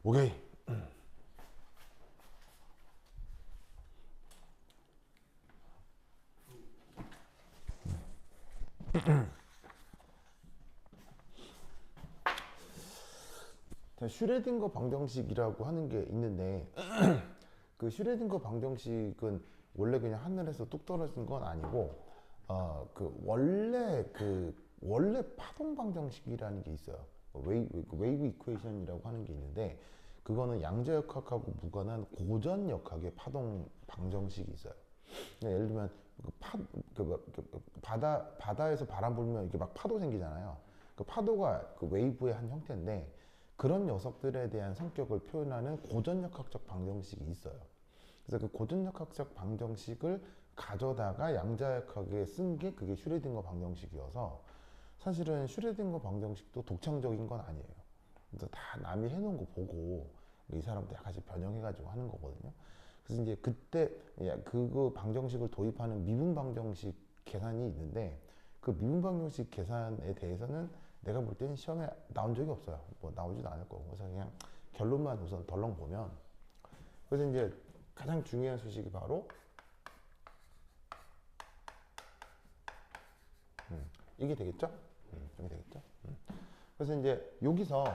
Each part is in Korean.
오케이. 자, 슈레딩거 방정식이라고 하는 게 있는데 그 슈레딩거 방정식은 원래 그냥 하늘에서 뚝 떨어진 건 아니고 원래 파동 방정식이라는 게 있어요. 웨이브 이퀘이션이라고 하는 게 있는데 그거는 양자역학하고 무관한 고전역학의 파동 방정식이 있어요. 예를 들면 바다에서 바람 불면 이렇게 막 파도 생기잖아요. 그 파도가 그 웨이브의 한 형태인데 그런 녀석들에 대한 성격을 표현하는 고전역학적 방정식이 있어요. 그래서 그 고전역학적 방정식을 가져다가 양자역학에 쓴 게 그게 슈레딩거 방정식이어서 사실은 슈레딩거 방정식도 독창적인 건 아니에요. 그래서 다 남이 해놓은 거 보고 이 사람도 약간씩 변형해가지고 하는 거거든요. 그래서 이제 그때 그 방정식을 도입하는 미분 방정식 계산이 있는데 그 미분 방정식 계산에 대해서는 내가 볼 때는 시험에 나온 적이 없어요. 뭐 나오지도 않을 거고. 그래서 그냥 결론만 우선 덜렁 보면 그래서 이제 가장 중요한 소식이 바로 이게 되겠죠? 이게 되겠죠? 그래서 이제 여기서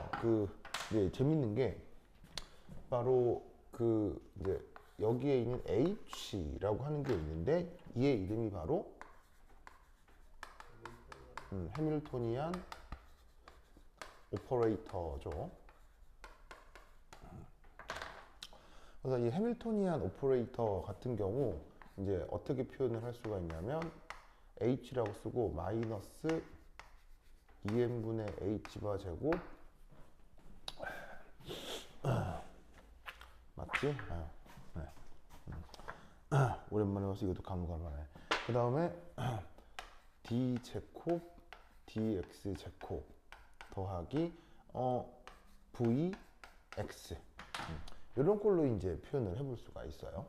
이제 재밌는 게 바로 이제 여기에 있는 H라고 하는 게 있는데 이의 이름이 바로 해밀토니안 오퍼레이터죠. 그래서 이 해밀토니안 오퍼레이터 같은 경우 이제 어떻게 표현을 할 수가 있냐면 H라고 쓰고 마이너스 2n분의 H바 제곱 맞지? 네. 오랜만에 와서 이것도 가물가물하네. 그 다음에 d 제곱 dx 제곱 더하기 vx 이런 걸로 이제 표현을 해볼 수가 있어요.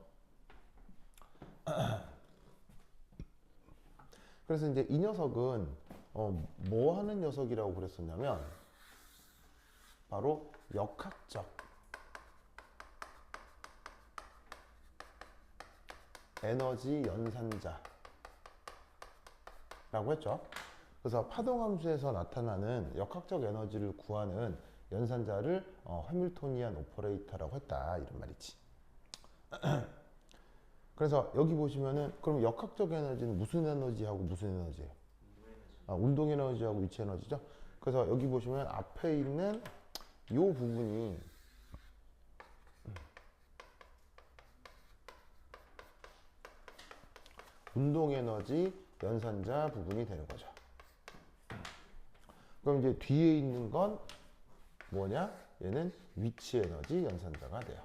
그래서 이제 이 녀석은 뭐 하는 녀석이라고 그랬었냐면 바로 역학적 에너지 연산자라고 했죠. 그래서 파동함수에서 나타나는 역학적 에너지를 구하는 연산자를 해밀토니안 오퍼레이터라고 했다 이런 말이지. 그래서 여기 보시면은 그럼 역학적 에너지는 무슨 에너지하고 무슨 에너지예요? 운동 에너지하고 위치 에너지죠. 그래서 여기 보시면 앞에 있는 이 부분이 운동 에너지 연산자 부분이 되는 거죠. 그럼 이제 뒤에 있는 건 뭐냐? 얘는 위치 에너지 연산자가 돼요.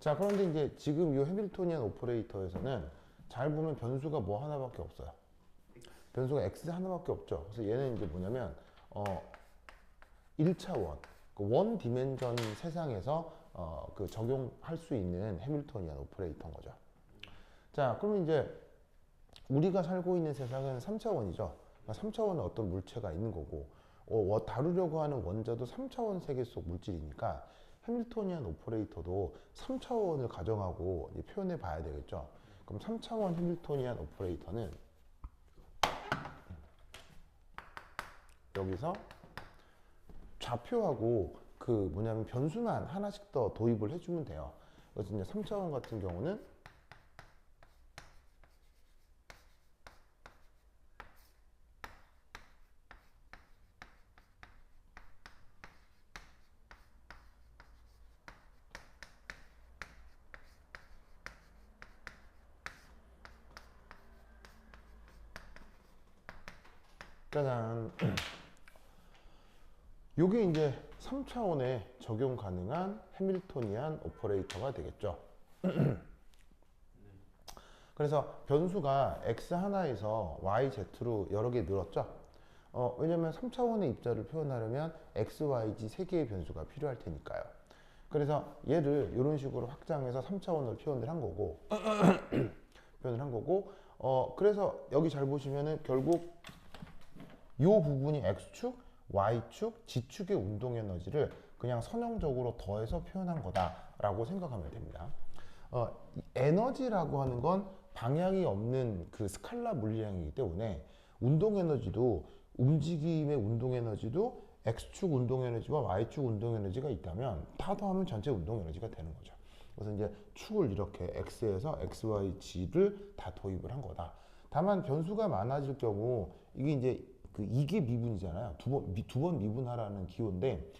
자, 그런데 이제 지금 이 해밀토니안 오퍼레이터에서는 잘 보면 변수가 뭐 하나밖에 없어요. 변수가 x 하나밖에 없죠. 그래서 얘는 이제 뭐냐면 1차원, 원 디멘전 세상에서 적용할 수 있는 해밀토니안 오퍼레이터인 거죠. 자, 그러면 이제 우리가 살고 있는 세상은 3차원이죠. 그러니까 3차원에 어떤 물체가 있는 거고 다루려고 하는 원자도 3차원 세계 속 물질이니까 해밀토니안 오퍼레이터도 3차원을 가정하고 표현해 봐야 되겠죠. 그럼 3차원 해밀토니안 오퍼레이터는 여기서 좌표하고 뭐냐면 변수만 하나씩 더 도입을 해주면 돼요. 그래서 이제 3차원 같은 경우는 짜잔. 요게 이제 3차원에 적용 가능한 해밀토니안 오퍼레이터가 되겠죠. 그래서 변수가 x 하나에서 y, z로 여러 개 늘었죠. 왜냐면 3차원의 입자를 표현하려면 x, y, z 세 개의 변수가 필요할 테니까요. 그래서 얘를 이런 식으로 확장해서 3차원을 표현을 한 거고 그래서 여기 잘 보시면은 결국 부분이 x축, y축, z축의 운동 에너지를 그냥 선형적으로 더해서 표현한 거다라고 생각하면 됩니다. 에너지라고 하는 건 방향이 없는 그 스칼라 물리량이기 때문에 운동 에너지도 움직임의 운동 에너지도 x축 운동 에너지와 y축 운동 에너지가 있다면 다 더하면 전체 운동 에너지가 되는 거죠. 그래서 이제 축을 이렇게 x에서 x, y, g를 다 도입을 한 거다. 다만 변수가 많아질 경우 이게 이제 그 이게 미분이잖아요. 두 번 미분하라는 기호인데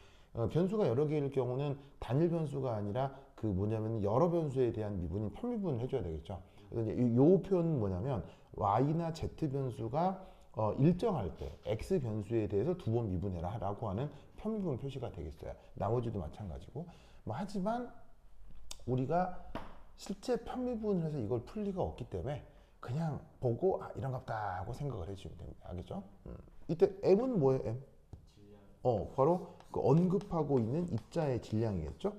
변수가 여러 개일 경우는 단일 변수가 아니라 그 뭐냐면 여러 변수에 대한 미분이 편미분을 해줘야 되겠죠. 그래서 이제 요 표현은 뭐냐면 y나 z 변수가 일정할 때 x 변수에 대해서 두 번 미분해라 라고 하는 편미분 표시가 되겠어요. 나머지도 마찬가지고. 뭐 하지만 우리가 실제 편미분을 해서 이걸 풀 리가 없기 때문에 그냥 보고 이런갑다 하고 생각을 해주면 됩니다. 알겠죠? 이때 m은 뭐예요? m? 바로 그 언급하고 있는 입자의 질량이겠죠?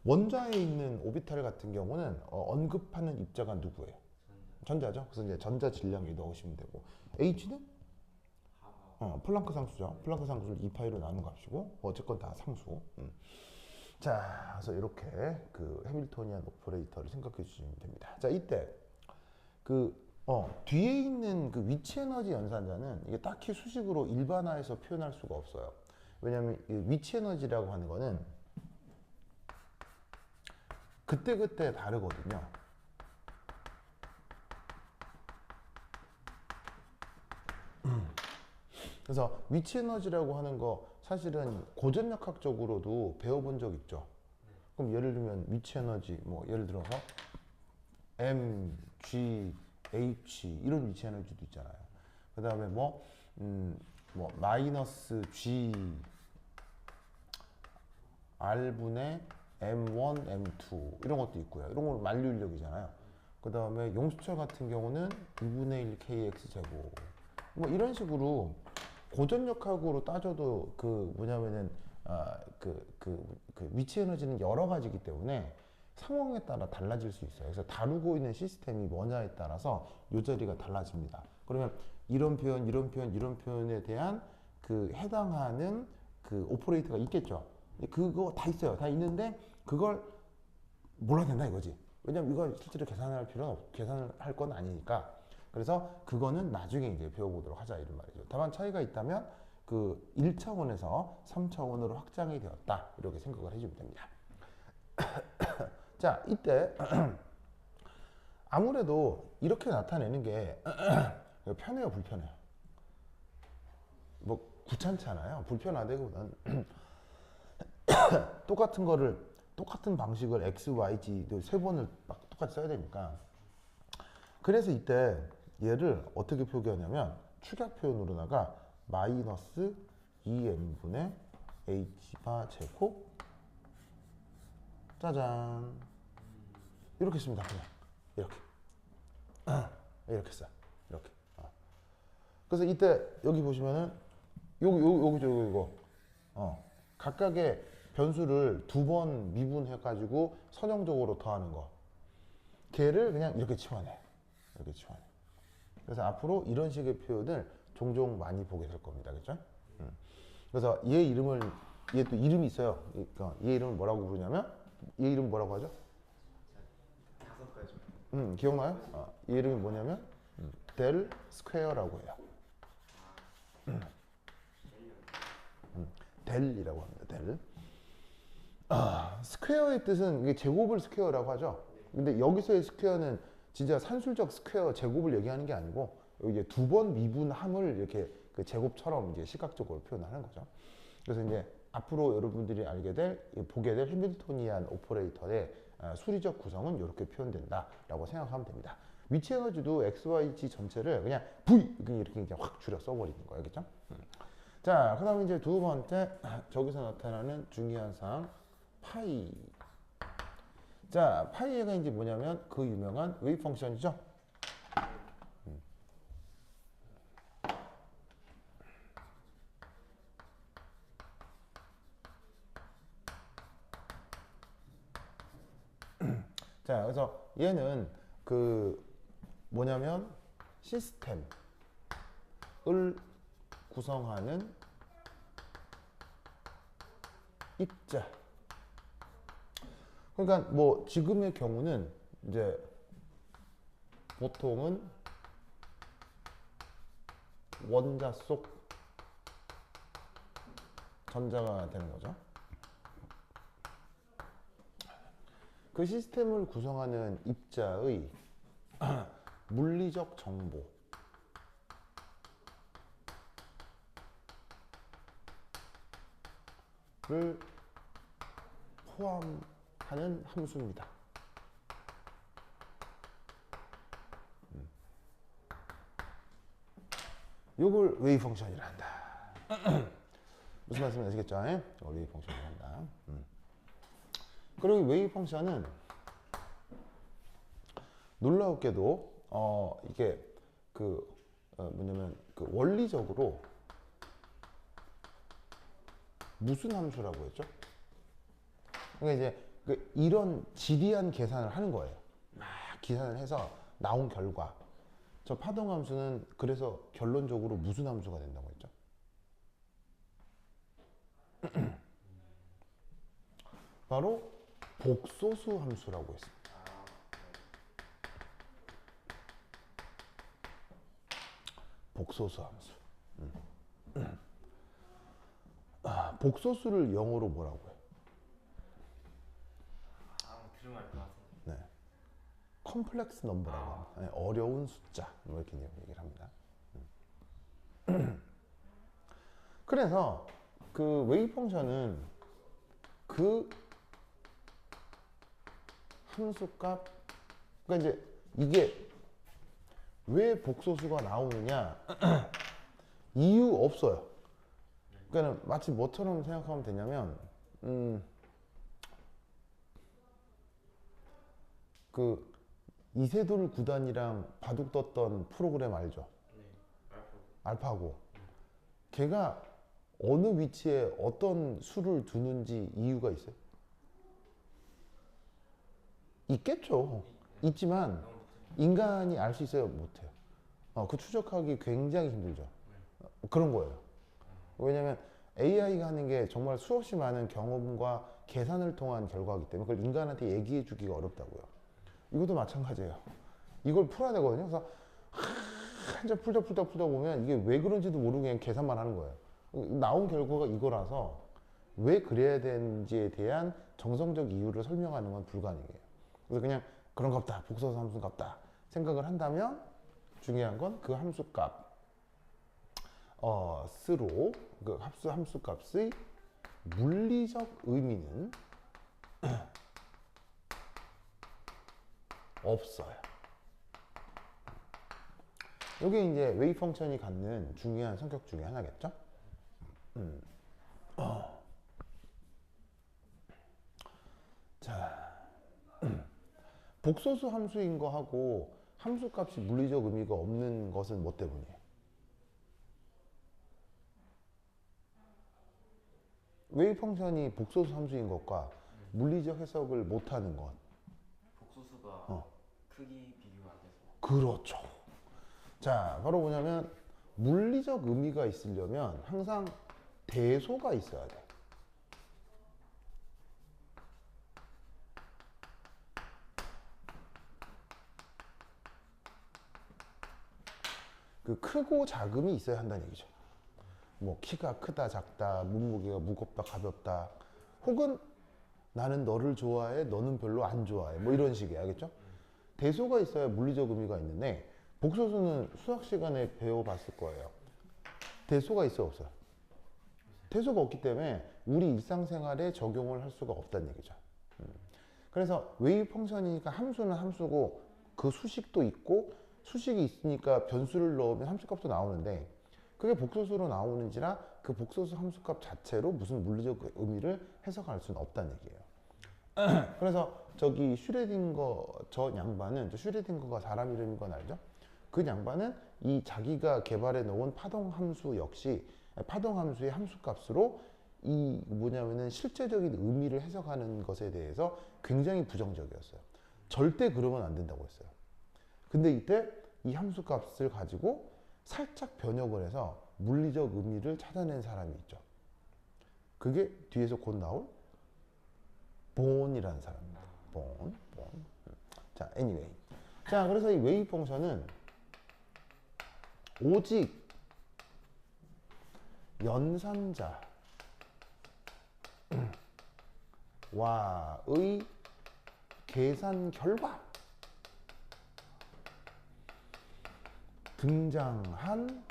원자에 있는 오비탈 같은 경우는 언급하는 입자가 누구예요? 전자죠. 그래서 이제 전자 질량에 넣으시면 되고 h는 플랑크 상수죠. 플랑크 상수를 2파이로 나눈 값이고 어쨌건 다 상수. 자, 그래서 이렇게 그 해밀토니안 오퍼레이터를 생각해 주시면 됩니다. 자, 이때 그 뒤에 있는 그 위치 에너지 연산자는 이게 딱히 수식으로 일반화해서 표현할 수가 없어요. 왜냐하면 이 위치 에너지라고 하는 거는 그때그때 다르거든요. 그래서 위치 에너지라고 하는 거 사실은 고전역학적으로도 배워본 적 있죠. 그럼 예를 들면 위치 에너지 뭐 예를 들어서 m, g, h 이런 위치 에너지도 있잖아요. 그 다음에 뭐 마이너스 g r분의 m1, m2 이런 것도 있고요. 이런 건 만류인력이잖아요. 그 다음에 용수철 같은 경우는 2분의 1 kx 제곱 뭐 이런 식으로 고전역학으로 따져도 그 뭐냐면은 그 위치 에너지는 여러 가지이기 때문에 상황에 따라 달라질 수 있어요. 그래서 다루고 있는 시스템이 뭐냐에 따라서 요 자리가 달라집니다. 그러면 이런 표현, 이런 표현, 이런 표현에 대한 그 해당하는 그 오퍼레이터가 있겠죠. 그거 다 있어요. 다 있는데 그걸 몰라야 된다 이거지. 왜냐면 이걸 실제로 계산을 할 건 아니니까. 그래서 그거는 나중에 이제 배워보도록 하자 이런 말이죠. 다만 차이가 있다면 그 1차원에서 3차원으로 확장이 되었다 이렇게 생각을 해주면 됩니다. 자, 이때 아무래도 이렇게 나타내는 게 편해요, 불편해요? 뭐 귀찮잖아요. 불편하다기보다는 똑같은 방식을 x, y, z 세 번을 막 똑같이 써야 되니까. 그래서 이때 얘를 어떻게 표기하냐면 축약 표현으로다가 마이너스 2n분의 h바 제곱 짜잔 이렇게 씁니다. 그냥 이렇게 써. 이렇게. 그래서 이때 여기 보시면은 요거 각각의 변수를 두 번 미분해 가지고 선형적으로 더하는 거. 걔를 그냥 이렇게 치환해. 이렇게 치환해. 그래서 앞으로 이런 식의 표현을 종종 많이 보게 될 겁니다. 그렇죠? 그래서 얘 또 이름이 있어요. 그러니까 얘 이름을 뭐라고 부르냐면 얘 이름 뭐라고 하죠? 5가지. 기억나요? 얘 이름이 뭐냐면 델 스퀘어라고 해요. 델이라고 합니다. 델. 스퀘어의 뜻은 이게 제곱을 스퀘어라고 하죠. 근데 여기서의 스퀘어는 진짜 산술적 스퀘어 제곱을 얘기하는 게 아니고 이제 두 번 미분함을 이렇게 그 제곱처럼 이제 시각적으로 표현하는 거죠. 그래서 이제 앞으로 여러분들이 보게 될 해밀토니안 오퍼레이터의 수리적 구성은 이렇게 표현된다라고 생각하면 됩니다. 위치 에너지도 x, y, z 전체를 그냥 v 이렇게 이제 확 줄여 써버리는 거예요, 그렇죠? 자, 그다음에 이제 두 번째 저기서 나타나는 중요한 사항 파이. 자, 파이가 이제 뭐냐면 그 유명한 웨이브 펑션이죠. 자, 그래서 얘는 그 뭐냐면 시스템을 구성하는 입자. 그러니까 뭐 지금의 경우는 이제 보통은 원자 속 전자가 되는 거죠. 그 시스템을 구성하는 입자의 물리적 정보를 포함하는 함수입니다. 이걸 웨이브 펑션이라 한다. 무슨 말씀인지 아시겠죠? 웨이브 펑션이라 한다. 그리고 웨이브 펑션은 놀라웠게도 이게 뭐냐면 그 원리적으로 무슨 함수라고 했죠? 그러니까 이제 이런 지리한 계산을 하는 거예요. 막 계산을 해서 나온 결과, 저 파동 함수는 그래서 결론적으로 무슨 함수가 된다고 했죠? 바로 복소수 함수라고 했습니다. 복소수 함수. 복소수를 영어로 뭐라고 해요? 들으면 알 것 같아요. 네. 컴플렉스 넘버라고 합니다. 네, 어려운 숫자 뭐 이렇게 얘기를 합니다. 그래서 그 웨이브 펑션은 그 함수값, 그러니까 이제 이게 왜 복소수가 나오느냐 이유 없어요. 그러니까 마치 뭐처럼 생각하면 되냐면 그 이세돌 구단이랑 바둑 떴던 프로그램 알죠? 네, 알파고. 걔가 어느 위치에 어떤 수를 두는지 이유가 있어요? 있겠죠. 있지만 인간이 알 수 있어요? 못해요. 그 추적하기 굉장히 힘들죠. 그런 거예요. 왜냐면 AI가 하는 게 정말 수없이 많은 경험과 계산을 통한 결과이기 때문에 그걸 인간한테 얘기해 주기가 어렵다고요. 이것도 마찬가지예요. 이걸 풀어야 되거든요. 그래서 한참 풀다 보면 이게 왜 그런지도 모르고 그냥 계산만 하는 거예요. 나온 결과가 이거라서 왜 그래야 되는지에 대한 정성적 이유를 설명하는 건 불가능해요. 그래서 그냥 그런 거 없다, 복소수 함수가 없다 생각을 한다면 중요한 건 그 함수값 스로 그 함수값의 물리적 의미는 없어요. 이게 이제 웨이브 펑션이 갖는 중요한 성격 중에 하나겠죠? 자, 복소수 함수인 거하고 함수값이 물리적 의미가 없는 것은 뭐 때문이에요? 웨이브 펑션이 복소수 함수인 것과 물리적 해석을 못하는 것. 복소수가 크기 비교가 안 돼서. 그렇죠. 자, 바로 뭐냐면 물리적 의미가 있으려면 항상 대소가 있어야 돼. 그 크고 작음이 있어야 한다는 얘기죠. 뭐 키가 크다 작다, 몸무게가 무겁다 가볍다, 혹은 나는 너를 좋아해, 너는 별로 안 좋아해, 뭐 이런 식이에요. 알겠죠? 대소가 있어야 물리적 의미가 있는데 복소수는 수학 시간에 배워봤을 거예요. 대소가 있어 없어요? 대소가 없기 때문에 우리 일상생활에 적용을 할 수가 없다는 얘기죠. 그래서 웨이브 펑션이니까 함수는 함수고 그 수식도 있고 수식이 있으니까 변수를 넣으면 함수값도 나오는데 그게 복소수로 나오는지라 그 복소수 함수값 자체로 무슨 물리적 의미를 해석할 수는 없다는 얘기예요. 그래서 저기 슈레딩거 저 양반은, 저 슈레딩거가 사람 이름인 건 알죠? 그 양반은 이 자기가 개발해 놓은 파동 함수 역시 파동 함수의 함수값으로 이 뭐냐면은 실제적인 의미를 해석하는 것에 대해서 굉장히 부정적이었어요. 절대 그러면 안 된다고 했어요. 근데 이때 이 함수값을 가지고 살짝 변형을 해서 물리적 의미를 찾아낸 사람이 있죠. 그게 뒤에서 곧 나올 본이라는 사람입니다. 본. 자, anyway. 자, 그래서 이 웨이브 펑션은 오직 연산자와의 계산 결과 등장하는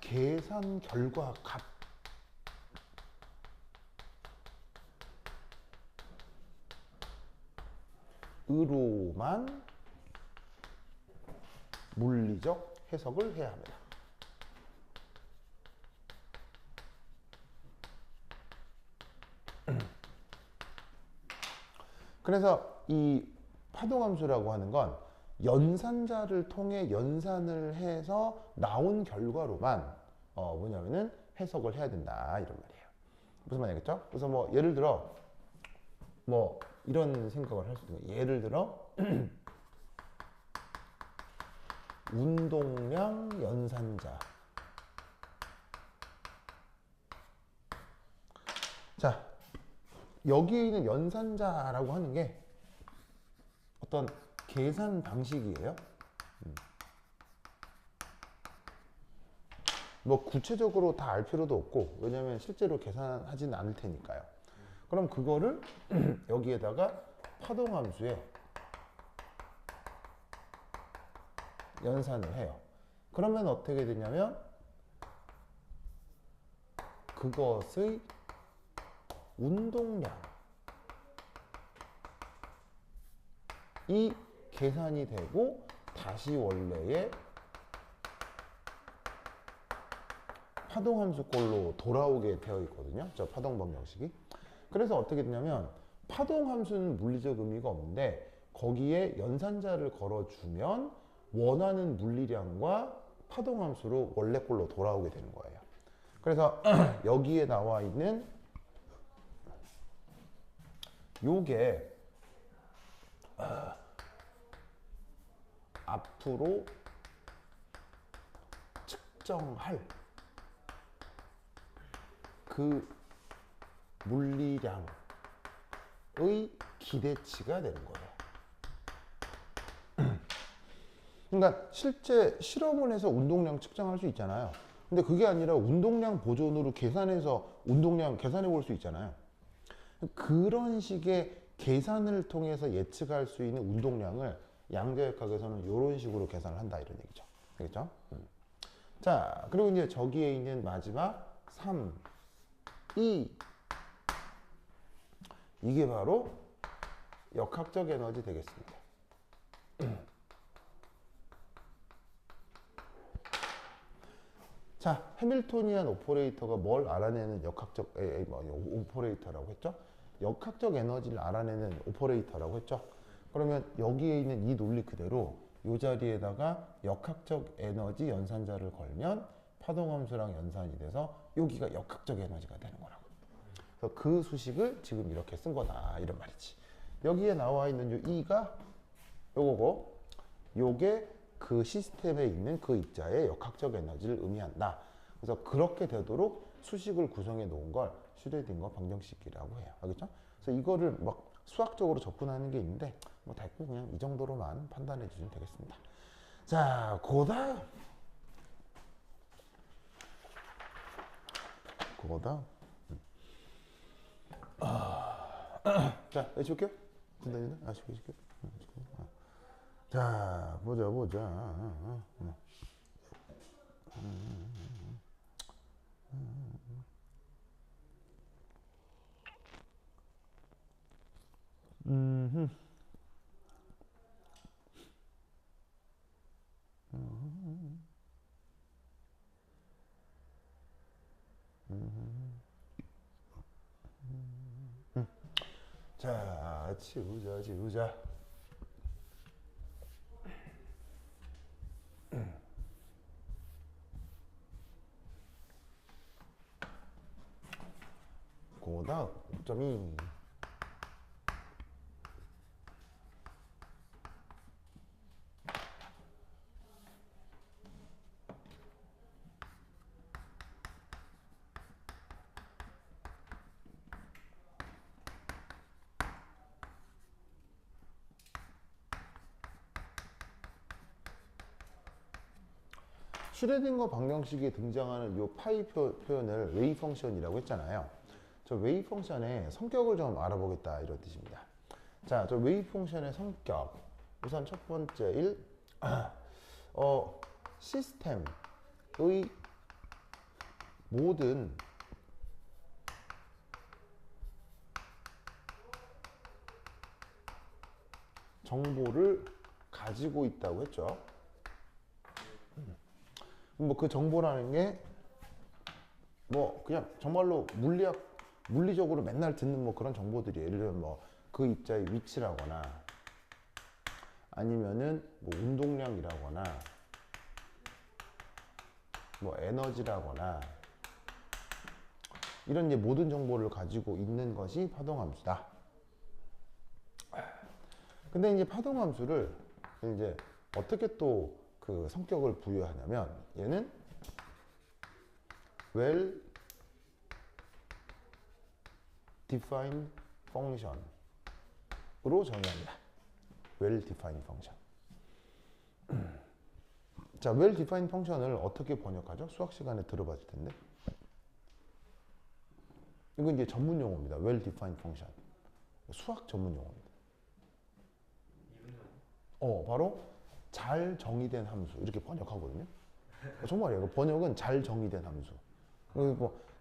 계산 결과 값으로만 물리적 해석을 해야 합니다. 그래서 이 파동함수라고 하는 건 연산자를 통해 연산을 해서 나온 결과로만 뭐냐면은 해석을 해야 된다 이런 말이에요. 무슨 말이겠죠? 그래서 뭐 예를 들어 뭐 이런 생각을 할 수도 있어요. 예를 들어 운동량 연산자. 자, 여기에 있는 연산자라고 하는 게 어떤 계산 방식이에요. 뭐 구체적으로 다 알 필요도 없고 왜냐하면 실제로 계산하지는 않을 테니까요. 그럼 그거를 여기에다가 파동함수에 연산을 해요. 그러면 어떻게 되냐면 그것의 운동량이 계산이 되고 다시 원래의 파동함수꼴로 돌아오게 되어 있거든요. 저 파동법 형식이. 그래서 어떻게 되냐면 파동함수는 물리적 의미가 없는데 거기에 연산자를 걸어주면 원하는 물리량과 파동함수로 원래 꼴로 돌아오게 되는 거예요. 그래서 여기에 나와 있는 요게 앞으로 측정할 그 물리량의 기대치가 되는 거예요. 그러니까 실제 실험을 해서 운동량 측정할 수 있잖아요. 근데 그게 아니라 운동량 보존으로 계산해서 운동량 계산해 볼 수 있잖아요. 그런 식의 계산을 통해서 예측할 수 있는 운동량을 양자역학에서는 이런 식으로 계산을 한다 이런 얘기죠. 알겠죠? 자, 그리고 이제 저기에 있는 마지막 3, 2 이게 바로 역학적 에너지 되겠습니다. 자, 해밀토니안 오퍼레이터가 뭘 알아내는 역학적 오퍼레이터라고 했죠? 역학적 에너지를 알아내는 오퍼레이터라고 했죠? 그러면 여기에 있는 이 논리 그대로 이 자리에다가 역학적 에너지 연산자를 걸면 파동함수랑 연산이 돼서 여기가 역학적 에너지가 되는 거라고. 그래서 그 수식을 지금 이렇게 쓴 거다 이런 말이지. 여기에 나와 있는 요 E가 요거고 요게 그 시스템에 있는 그 입자의 역학적 에너지를 의미한다. 그래서 그렇게 되도록 수식을 구성해 놓은 걸 슈레딩거 방정식이라고 해요. 알겠죠? 그래서 이거를 막 수학적으로 접근하는 게 있는데 뭐 대충 그냥 이 정도로만 판단해 주시면 되겠습니다. 자, 그다음 자, 해줄게요. 군단이네. 해줄게요. 자, 보자. 자, 지우자. 오답 5.2. 슈레딩거 방정식에 등장하는 이 파이 표현을 웨이 펑션이라고 했잖아요. 저 웨이 펑션의 성격을 좀 알아보겠다 이런 뜻입니다. 자, 저 웨이 펑션의 성격. 우선 첫 번째 1. 시스템의 모든 정보를 가지고 있다고 했죠. 뭐 그 정보라는 게 뭐 그냥 정말로 물리적으로 맨날 듣는 뭐 그런 정보들이에요. 예를 들면 뭐 그 입자의 위치라거나 아니면은 뭐 운동량이라거나 뭐 에너지라거나 이런 이제 모든 정보를 가지고 있는 것이 파동함수다. 근데 이제 파동함수를 이제 어떻게 또 그 성격을 부여하냐면 얘는 well defined function으로 정의합니다. well defined function. 자, well defined function을 어떻게 번역하죠? 수학 시간에 들어봤을 텐데. 이건 이제 전문 용어입니다. well defined function. 수학 전문 용어입니다. 바로 잘 정의된 함수 이렇게 번역하거든요. 정말이에요. 번역은 잘 정의된 함수.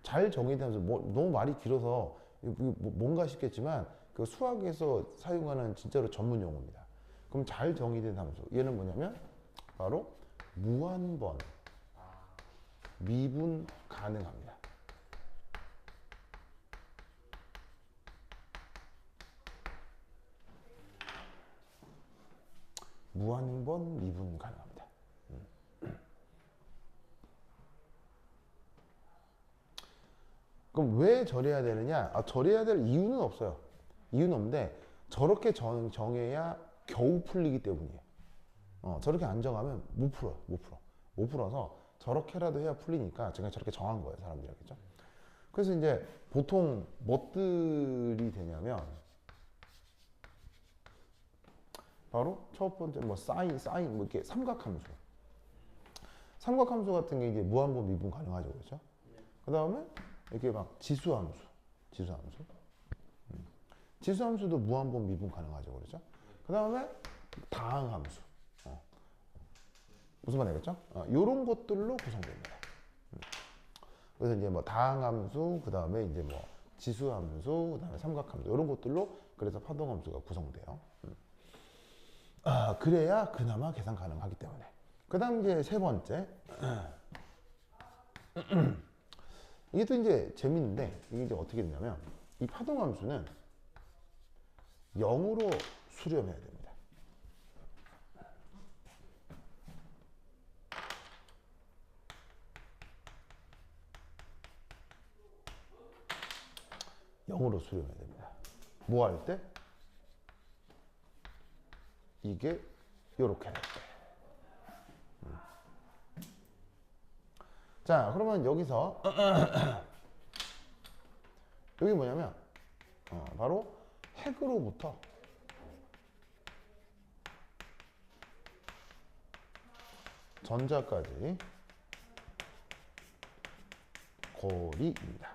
잘 정의된 함수 너무 말이 길어서 뭔가 싶겠지만 그 수학에서 사용하는 진짜로 전문 용어입니다. 그럼 잘 정의된 함수 얘는 뭐냐면 바로 무한번 미분 가능합니다. 무한번 미분 가능합니다. 그럼 왜 저래야 되느냐? 저래야 될 이유는 없어요. 이유는 없는데 저렇게 정해야 겨우 풀리기 때문이에요. 저렇게 안 정하면 못 풀어요. 못 풀어서 저렇게라도 해야 풀리니까 제가 저렇게 정한 거예요. 사람들이겠죠. 그래서 이제 보통 뭐들이 되냐면 바로 첫 번째 뭐 사인 뭐 이렇게 삼각함수 같은 게 이제 무한번 미분 가능하죠, 그렇죠? 그 다음에 이렇게 막 지수함수도 무한번 미분 가능하죠, 그렇죠? 그 다음에 다항함수 무슨 말이겠죠? 이런 것들로 구성됩니다. 그래서 이제 뭐 다항함수, 그 다음에 이제 뭐 지수함수, 그 다음에 삼각함수 이런 것들로 그래서 파동함수가 구성돼요. 그래야 그나마 계산 가능하기 때문에. 그 다음 이제 세 번째. 이게 또 이제 재밌는데 이게 이제 어떻게 되냐면 이 파동함수는 0으로 수렴해야 됩니다. 영으로 수렴해야 됩니다. 뭐 할 때? 이게 요렇게 될 때. 자, 그러면 여기서 여기 뭐냐면 바로 핵으로부터 전자까지 거리입니다.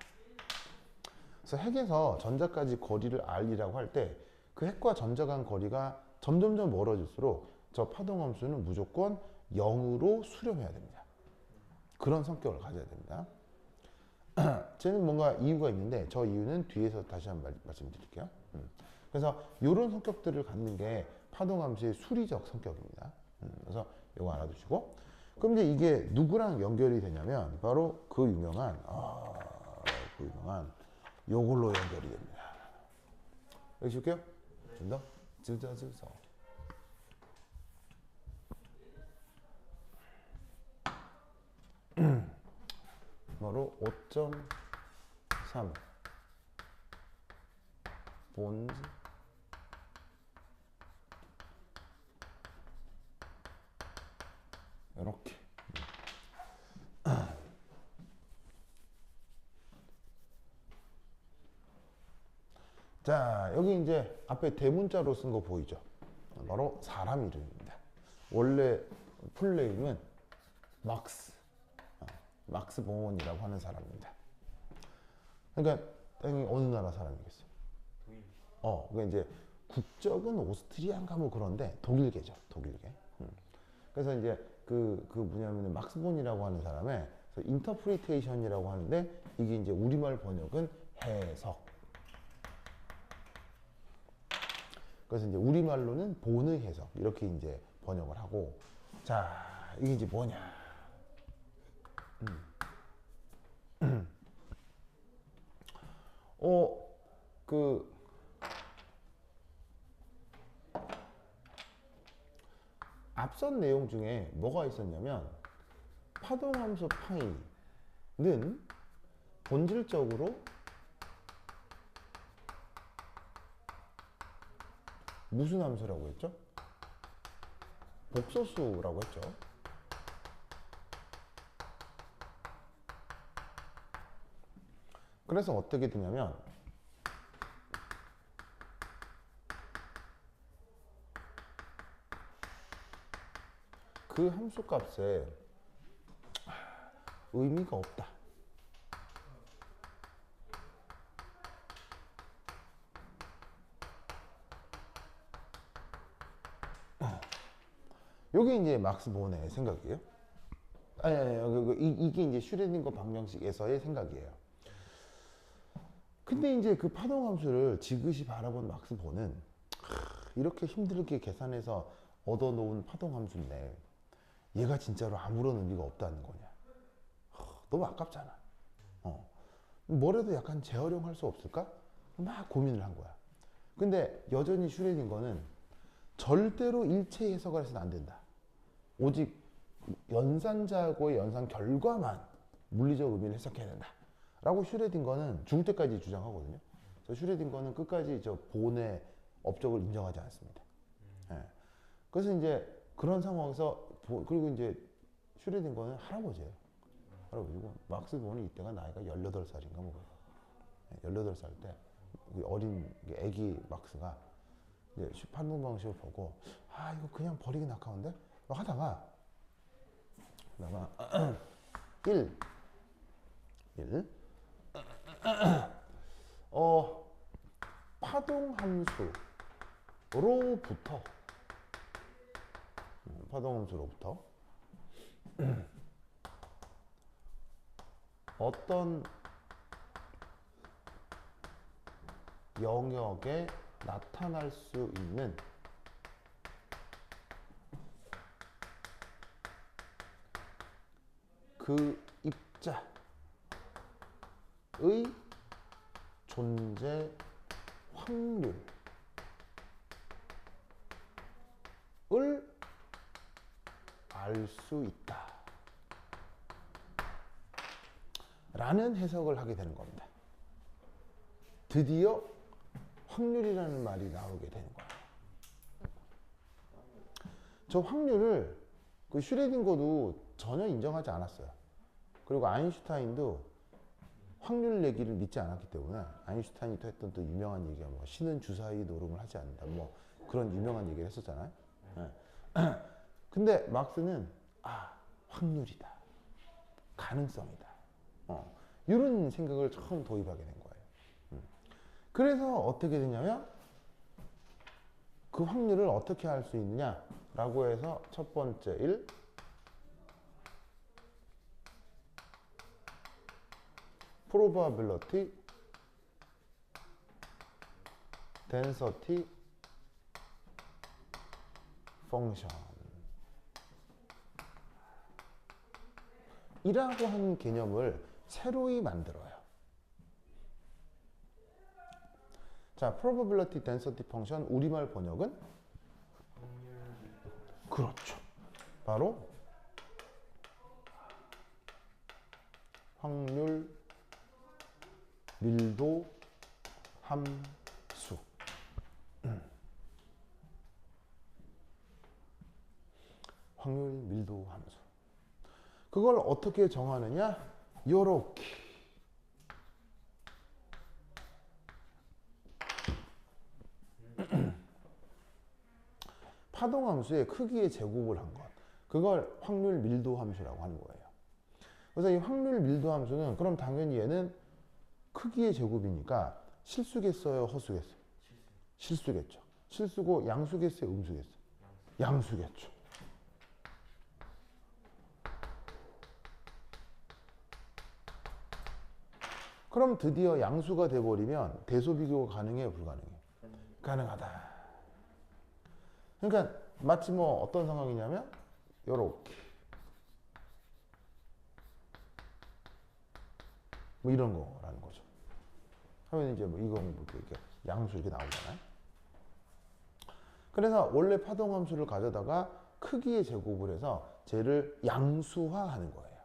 그래서 핵에서 전자까지 거리를 r이라고 할 때 그 핵과 전자 간 거리가 점점점 멀어질수록 저 파동함수는 무조건 0으로 수렴해야 됩니다. 그런 성격을 가져야 됩니다. 쟤는 뭔가 이유가 있는데 저 이유는 뒤에서 다시 한번 말씀드릴게요. 그래서 이런 성격들을 갖는 게 파동함수의 수리적 성격입니다. 그래서 이거 알아두시고 그럼 이제 이게 누구랑 연결이 되냐면 바로 그 유명한 요걸로 연결이 됩니다. 여기 줄게요. 좀 더. 질서. 바로 5.3 본즈 이렇게. 자, 여기 이제 앞에 대문자로 쓴 거 보이죠? 바로 사람 이름입니다. 원래 풀네임은 막스 본이라고 하는 사람입니다. 그러니까 당연히 어느 나라 사람이겠어? 독일. 그러니까 이제 국적은 오스트리아인가 뭐 그런데 독일계죠, 독일계. 그래서 이제 그 뭐냐면 막스 본이라고 하는 사람의 인터프리테이션이라고 하는데 이게 이제 우리말 번역은 해석. 그래서 이제 우리말로는 본의 해석 이렇게 이제 번역을 하고, 자 이게 이제 뭐냐? 그 앞선 내용 중에 뭐가 있었냐면 파동함수 파이는 본질적으로 무슨 함수라고 했죠? 복소수라고 했죠. 그래서 어떻게 되냐면 그 함수 값에 의미가 없다. 요게 이제 막스 본의 생각이에요. 이게 이제 슈레딩거 방정식에서의 생각이에요. 근데 이제 그 파동함수를 지그시 바라본 막스 본은 이렇게 힘들게 계산해서 얻어놓은 파동함수인데 얘가 진짜로 아무런 의미가 없다는 거냐. 너무 아깝잖아. 뭐라도 약간 재활용할 수 없을까? 막 고민을 한 거야. 근데 여전히 슈레딩거는 절대로 일체 해석을 해서는 안 된다. 오직 연산자하고의 연산 결과만 물리적 의미를 해석해야 된다. 라고 슈레딩거는 죽을 때까지 주장하거든요. 그래서 슈레딩거는 끝까지 저 본의 업적을 인정하지 않습니다. 예. 그래서 이제 그런 상황에서 그리고 이제 슈레딩거는 할아버지예요. 할아버지고 막스 본이 이때가 나이가 18살인가 뭐 18살 때 어린 애기 막스가 이제 판동 방식을 보고 이거 그냥 버리긴 아까운데 하다가 1 파동 함수로부터 어떤 영역에 나타날 수 있는 그 입자의 존재 확률을 알 수 있다 라는 해석을 하게 되는 겁니다. 드디어 확률이라는 말이 나오게 되는 거예요. 저 확률을 그 슈레딩거도 전혀 인정하지 않았어요. 그리고 아인슈타인도 확률 얘기를 믿지 않았기 때문에 아인슈타인이 또 했던 또 유명한 얘기가 뭐 신은 주사위 노름을 하지 않는다 뭐 그런 유명한 얘기를 했었잖아요. 네. 근데 막스는 확률이다, 가능성이다, 이런 생각을 처음 도입하게 된 거예요. 그래서 어떻게 되냐면 그 확률을 어떻게 할 수 있느냐 라고 해서 첫 번째 1 probability density function 이라고 하는 개념을 새로이 만들어요. 자, probability density function 우리말 번역은 그렇죠. 바로 확률 밀도 함수 확률 밀도 함수. 그걸 어떻게 정하느냐? 요렇게. 파동 함수의 크기의 제곱을 한 것. 그걸 확률 밀도 함수라고 하는 거예요. 그래서 이 확률 밀도 함수는 그럼 당연히 얘는 크기의 제곱이니까 실수겠어요, 허수겠어요? 실수겠죠. 실수고 양수겠어요, 음수겠어요? 양수겠죠. 그럼 드디어 양수가 돼버리면 대소 비교가 가능해요, 불가능해요? 가능하다. 그러니까 마치 뭐 어떤 상황이냐면 요렇게 뭐 이런 거라는 거죠. 하면 이제 뭐 이거 뭐 이렇게 양수 이렇게 나오잖아요. 그래서 원래 파동 함수를 가져다가 크기의 제곱을 해서 쟤를 양수화하는 거예요.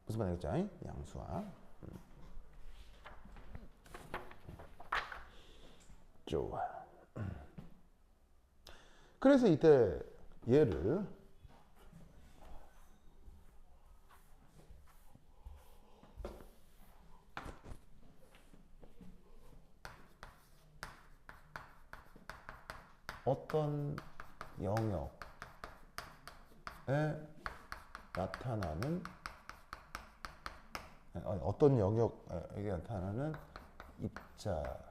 무슨 말 알겠죠? 양수화. 좋아. 그래서 이때 얘를 어떤 영역에 나타나는 어떤 영역에 나타나는 입자의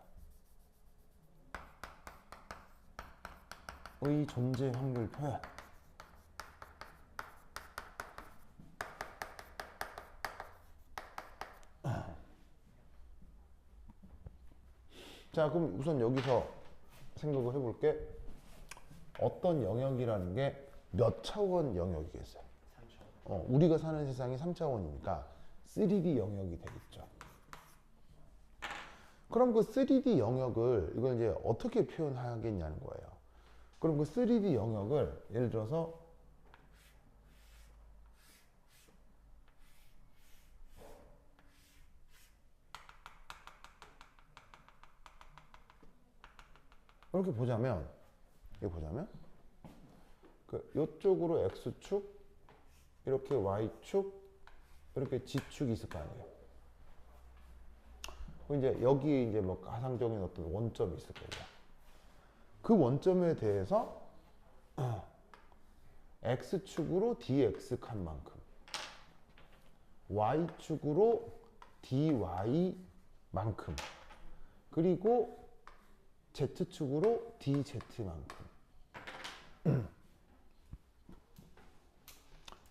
존재 확률 표현. 자, 그럼 우선 여기서 생각을 해볼게. 어떤 영역이라는 게 몇 차원 영역이겠어요? 3차원. 우리가 사는 세상이 3차원이니까 3D 영역이 되겠죠. 그럼 그 3D 영역을 이걸 이제 어떻게 표현하겠냐는 거예요. 그럼 그 3D 영역을 예를 들어서 이렇게 보자면 그 요쪽으로 x축, 이렇게 y축, 이렇게 z축이 있을 거 아니에요. 이제 여기 이제 뭐 가상적인 어떤 원점이 있을 거예요. 그 원점에 대해서 x축으로 dx 칸 만큼, y축으로 dy 만큼, 그리고 z축으로 dz 만큼.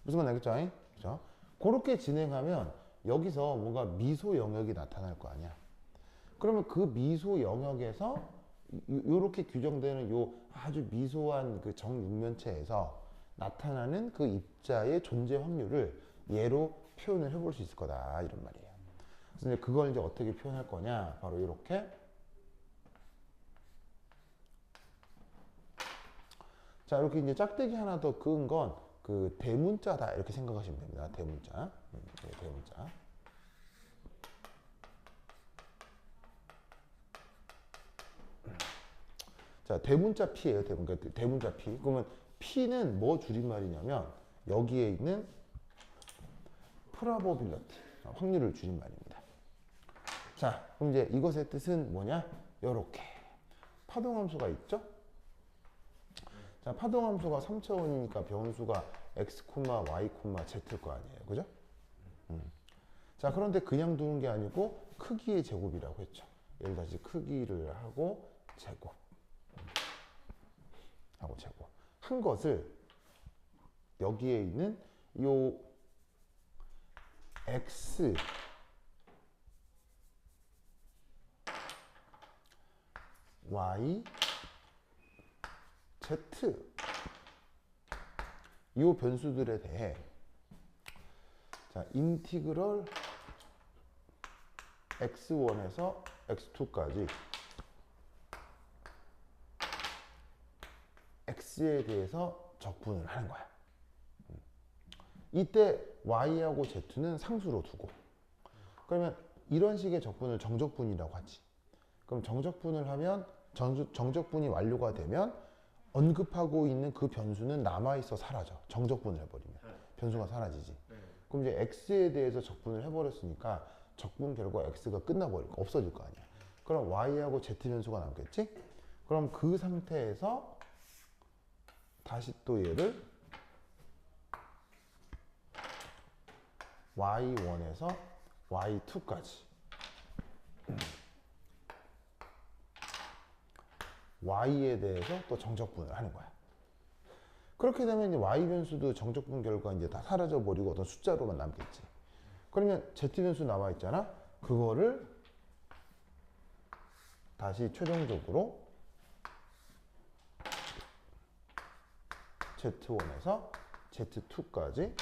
무슨 말 알겠죠? 그렇죠? 그렇게 진행하면 여기서 뭔가 미소 영역이 나타날 거 아니야. 그러면 그 미소 영역에서 이렇게 규정되는 요 아주 미소한 그 정육면체에서 나타나는 그 입자의 존재 확률을 얘로 표현을 해볼 수 있을 거다, 이런 말이에요. 그래서 이제 그걸 이제 어떻게 표현할 거냐, 바로 이렇게 자, 이렇게 이제 짝대기 하나 더 그은 건 그 대문자다, 이렇게 생각하시면 됩니다. 대문자. 대문자. 자, 대문자 P예요. 대문자 P. 그러면 P는 뭐 줄임말이냐면 여기에 있는 probability, 확률을 줄임말입니다. 자, 그럼 이제 이것의 뜻은 뭐냐? 요렇게 파동함수가 있죠? 자, 파동함수가 3차원이니까 변수가 x, y, z일 거 아니에요. 그죠? 자, 그런데 그냥 두는 게 아니고 크기의 제곱이라고 했죠. 얘를 다시 크기를 하고 제곱. 한 것을 여기에 있는 요 x, y, z 이 변수들에 대해 자, 인티그럴 x1에서 x2까지 x에 대해서 적분을 하는 거야. 이때 y하고 z는 상수로 두고, 그러면 이런 식의 적분을 정적분이라고 하지. 그럼 정적분을 하면 정적분이 완료가 되면 언급하고 있는 그 변수는 남아있어 사라져. 정적분을 해버리면. 네. 변수가 사라지지. 네. 그럼 이제 x에 대해서 적분을 해버렸으니까 적분 결과 x가 끝나버릴 거 없어질 거 아니야. 그럼 y하고 z 변수가 남겠지? 그럼 그 상태에서 다시 또 얘를 y1에서 y2까지 y에 대해서 또 정적분을 하는 거야. 그렇게 되면 이제 y 변수도 정적분 결과 이제 다 사라져 버리고 어떤 숫자로만 남겠지. 그러면 z 변수 남아 있잖아. 그거를 다시 최종적으로 z1에서 z2까지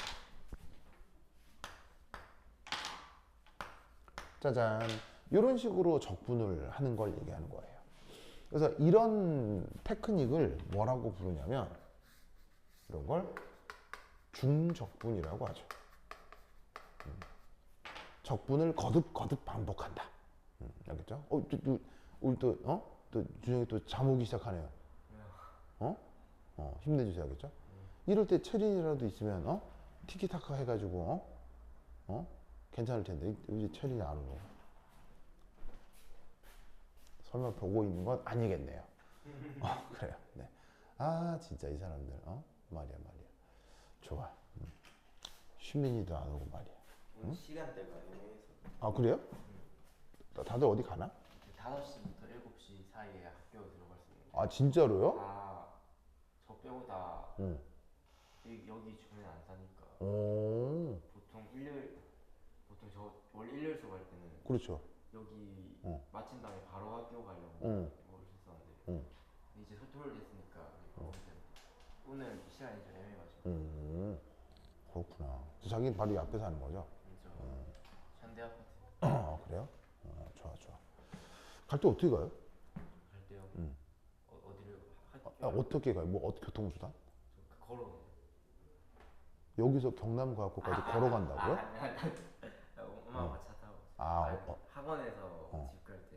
짜잔 이런 식으로 적분을 하는 걸 얘기하는 거예요. 그래서 이런 테크닉을 뭐라고 부르냐면 이런 걸 중적분이라고 하죠. 적분을 거듭 반복한다. 알겠죠? 우리 또 준영이 또 잠 오기 시작하네요. 힘내주세요, 알겠죠? 이럴 때 체린이라도 있으면 티키타카 해가지고 괜찮을 텐데 이제 체린이 안 오고 설마 보고 있는 건 아니겠네요. 그래요. 네. 아 진짜 이 사람들 말이야. 좋아. 슈민이도 안 오고 말이야. 오늘 시간대가 애매해서. 아 그래요? 다들 어디 가나? 5시부터 7시 사이에 학교 들어갈 수 있는데. 아 진짜로요? 저 빼고 다 응. 여기 주변에 안 사니까. 오. 보통 저 원래 일요일 수업 할 때는 그렇죠. 여기 마친 다음에 바로 학교 가려고 했었는데 근데 이제 토요일 됐으니까 오늘 시간이 좀 애매해가지고. 그렇구나. 자기는 바로 이 앞에 사는 거죠? 저 현대 아파트 아 그래요? 좋아. 갈 때 어떻게 가요? 갈 때요. 어디를 어떻게 가요? 뭐 교통수단? 걸어. 여기서 경남과학고까지 걸어간다고요? 엄마 아빠 차 타고. 학원에서 집 갈 때.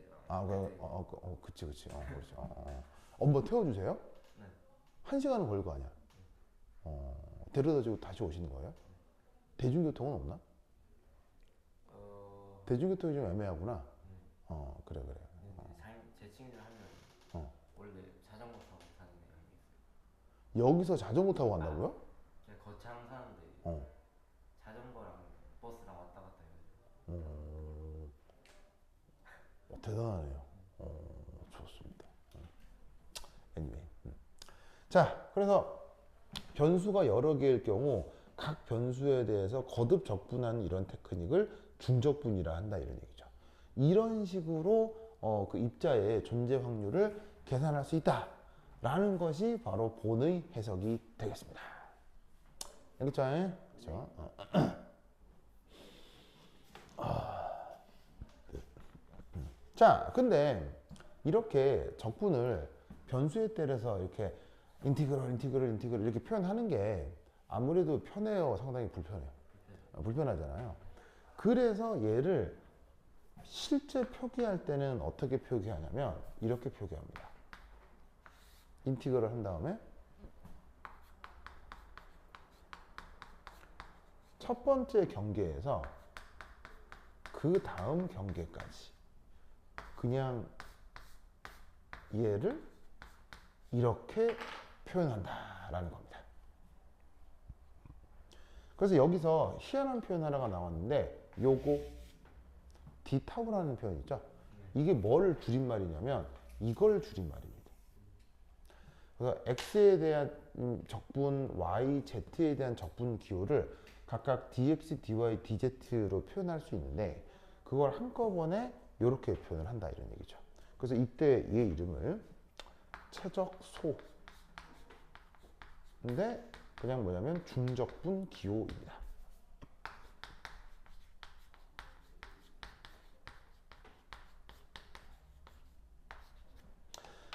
그치. 그렇지. 엄마 태워주세요? 네. 1시간은 걸릴 거 아니야? 데려다 주고 다시 오시는 거예요? 대중교통은 없나? 대중교통이 좀 애매하구나. 그래. 제 친구들 하면 원래 자전거 타고 사는 애한 게 있어요. 여기서 자전거 타고 간다고요? 그냥 거창 사는데 자전거랑 버스랑 왔다 갔다 해가지고. 대단하네요. 좋습니다. anyway. 자, 그래서 변수가 여러 개일 경우 각 변수에 대해서 거듭 적분하는 이런 테크닉을 중적분이라 한다 이런 얘기죠. 이런 식으로 그 입자의 존재 확률을 계산할 수 있다라는 것이 바로 본의 해석이 되겠습니다. 알겠죠? 그렇죠? 자, 근데 이렇게 적분을 변수에 따라서 이렇게 인티그럴 이렇게 표현하는 게 아무래도 편해요? 상당히 불편해요? 불편하잖아요. 그래서 얘를 실제 표기할 때는 어떻게 표기하냐면 이렇게 표기합니다. 인티그럴 한 다음에 첫 번째 경계에서 그 다음 경계까지 그냥 얘를 이렇게 표현한다라는 겁니다. 그래서 여기서 희한한 표현 하나가 나왔는데 요거 d타우라는 표현 있죠? 이게 뭘 줄임말이냐면 이걸 줄임말입니다. 그래서 x에 대한 적분, y, z에 대한 적분 기호를 각각 dx, dy, dz로 표현할 수 있는데 그걸 한꺼번에 이렇게 표현을 한다 이런 얘기죠. 그래서 이때 얘 이름을 최적소 근데 그냥 뭐냐면 중적분 기호입니다.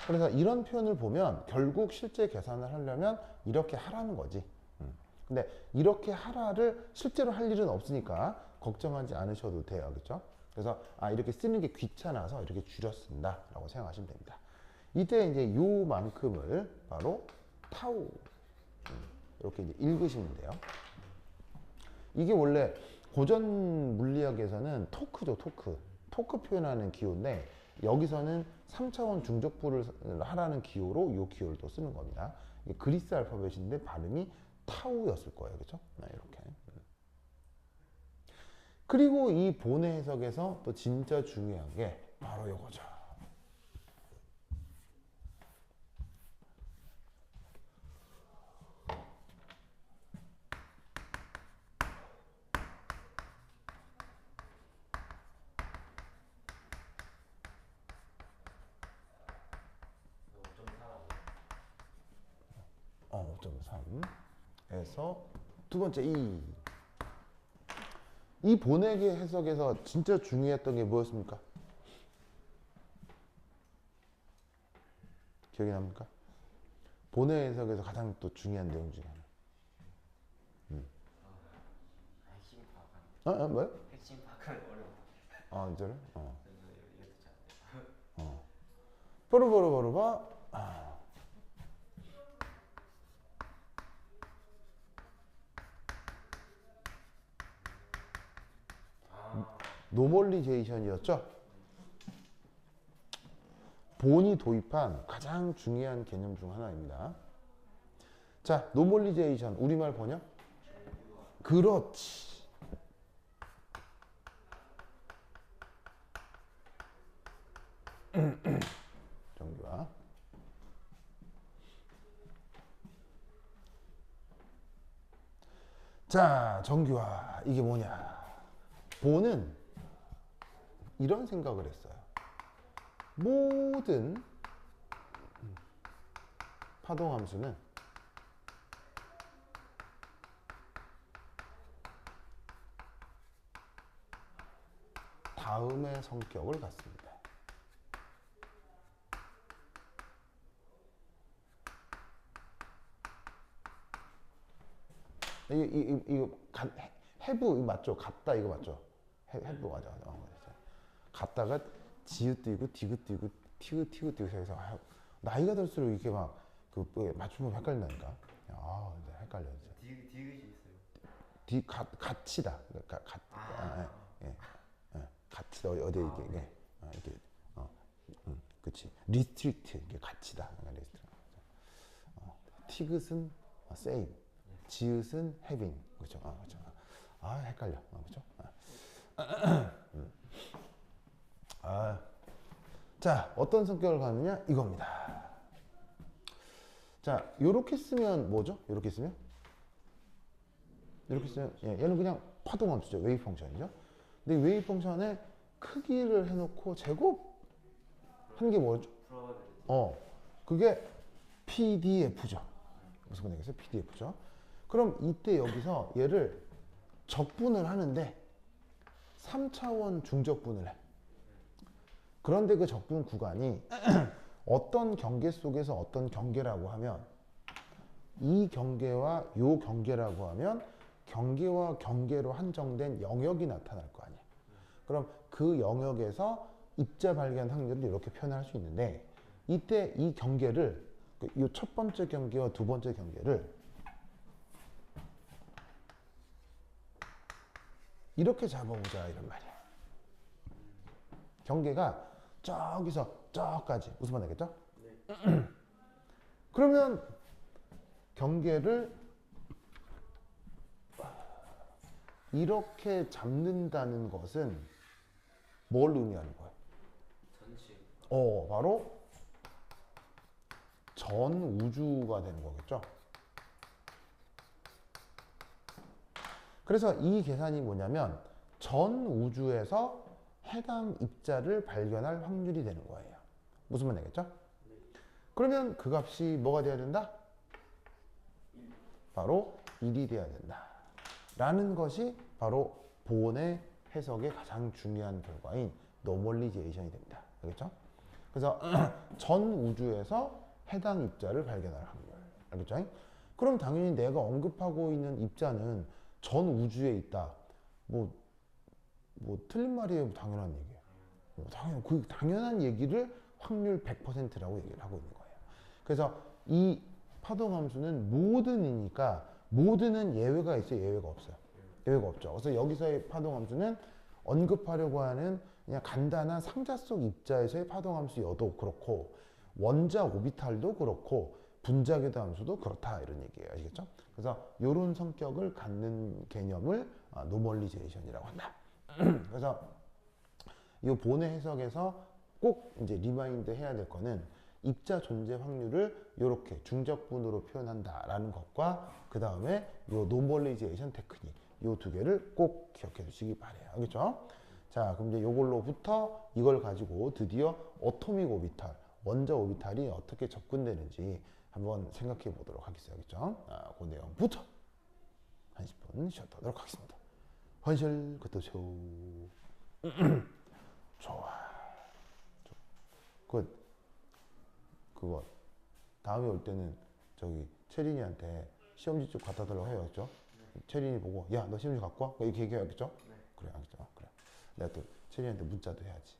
그래서 이런 표현을 보면 결국 실제 계산을 하려면 이렇게 하라는 거지. 근데 이렇게 하라를 실제로 할 일은 없으니까 걱정하지 않으셔도 돼요. 그렇죠? 그래서 이렇게 쓰는 게 귀찮아서 이렇게 줄여 쓴다 라고 생각하시면 됩니다. 이때 이제 요만큼을 바로 타우 이렇게 이제 읽으시면 돼요. 이게 원래 고전 물리학에서는 토크죠, 토크. 토크 표현하는 기호인데 여기서는 3차원 중적부를 하라는 기호로 이 기호를 또 쓰는 겁니다. 이게 그리스 알파벳인데 발음이 타우였을 거예요, 그렇죠? 이렇게. 그리고 이 본의 해석에서 또 진짜 중요한 게 바로 이거죠. 어, 5.3에서 두 번째 이 본액의 해석에서 진짜 중요했던 게 뭐였습니까? 기억이 납니까? 본의 해석에서 가장 또 중요한 내용 중에 하나. 핵심 파악하는. 뭐요? 핵심 파악하는 어려워. 이제를? 이거 듣지 않아요. 뽀로뽀로뽀로바. 노멀리제이션이었죠? 본이 도입한 가장 중요한 개념 중 하나입니다. 자, 노멀리제이션 우리말 번역? 그렇지. 정규화. 자, 정규화 이게 뭐냐? 본은 이런 생각을 했어요. 모든 파동함수는 다음의 성격을 갖습니다. 이거 해부 이거 맞죠? 같다 이거 맞죠? 해부 맞아. 같다가 지읒띄고 디귿띄고 티귿띄고 해서 나이가 들수록 이렇게 막 그 맞춤법 헷갈린다니까. 헷갈려 진짜. 디귿이 있어요. 같이다. 같이다 어디 이게 이렇게 그렇지. 리스트릭트 이게 같이다. 티귿은 same, 지읒은 having 그렇죠. 그렇죠. 헷갈려. 그렇죠. 자, 어떤 성격을 갖느냐 이겁니다. 자, 요렇게 쓰면 뭐죠? 요렇게 쓰면 얘는 그냥 파동함수죠. 웨이브 펑션이죠. 근데 웨이브 펑션의 크기를 해놓고 제곱한 게 뭐죠? 그게 PDF죠. 무슨 말이겠어요? PDF죠. 그럼 이때 여기서 얘를 적분을 하는데 3차원 중적분을 해. 그런데 그 적분 구간이 어떤 경계 속에서 어떤 경계라고 하면 이 경계와 요 경계라고 하면 경계와 경계로 한정된 영역이 나타날 거 아니에요. 그럼 그 영역에서 입자 발견 확률을 이렇게 표현할 수 있는데 이때 이 경계를 이 첫 번째 경계와 두 번째 경계를 이렇게 잡아보자 이런 말이야. 경계가 저기서 저까지 무슨 말 되겠죠? 네. 그러면 경계를 이렇게 잡는다는 것은 뭘 의미하는 거예요? 전체. 바로 전 우주가 되는 거겠죠? 그래서 이 계산이 뭐냐면 전 우주에서 해당 입자를 발견할 확률이 되는 거예요. 무슨 말 되겠죠? 그러면 그 값이 뭐가 돼야 된다? 바로 1이 돼야 된다. 라는 것이 바로 보온의 해석의 가장 중요한 결과인 노멀리제이션이 됩니다. 알겠죠? 그래서 전 우주에서 해당 입자를 발견할 확률. 알겠죠? 그럼 당연히 내가 언급하고 있는 입자는 전 우주에 있다. 뭐 틀린 말이에요. 당연한 얘기예요. 당연한 얘기를 확률 100%라고 얘기를 하고 있는 거예요. 그래서 이 파동함수는 모든이니까 모든은 예외가 있어요, 예외가 없어요. 예외가 없죠. 그래서 여기서의 파동함수는 언급하려고 하는 그냥 간단한 상자 속 입자에서의 파동함수여도 그렇고 원자 오비탈도 그렇고 분자궤도 함수도 그렇다 이런 얘기예요. 아시겠죠? 그래서 이런 성격을 갖는 개념을 노멀리제이션이라고 한다. 그래서 이 본의 해석에서 꼭 이제 리마인드 해야 될 거는 입자 존재 확률을 이렇게 중적분으로 표현한다라는 것과 그 다음에 이 노멀리제이션 테크닉 이 두 개를 꼭 기억해 주시기 바래요. 알겠죠? 자, 그럼 이제 이걸로부터 이걸 가지고 드디어 어토믹 오비탈, 원자 오비탈이 어떻게 접근되는지 한번 생각해 보도록 하겠어요. 알겠죠? 그 내용부터 한 10분 쉬었다도록 하겠습니다. 헌실 그것도 좋아. 그거 다음에 올 때는 저기 채린이한테 시험지 좀 갖다 달라고 해야겠죠? 채린이 보고 야 너 시험지 갖고 와? 이렇게 얘기해야겠죠? 그래 알겠죠? 그래. 내가 또 채린이한테 문자도 해야지.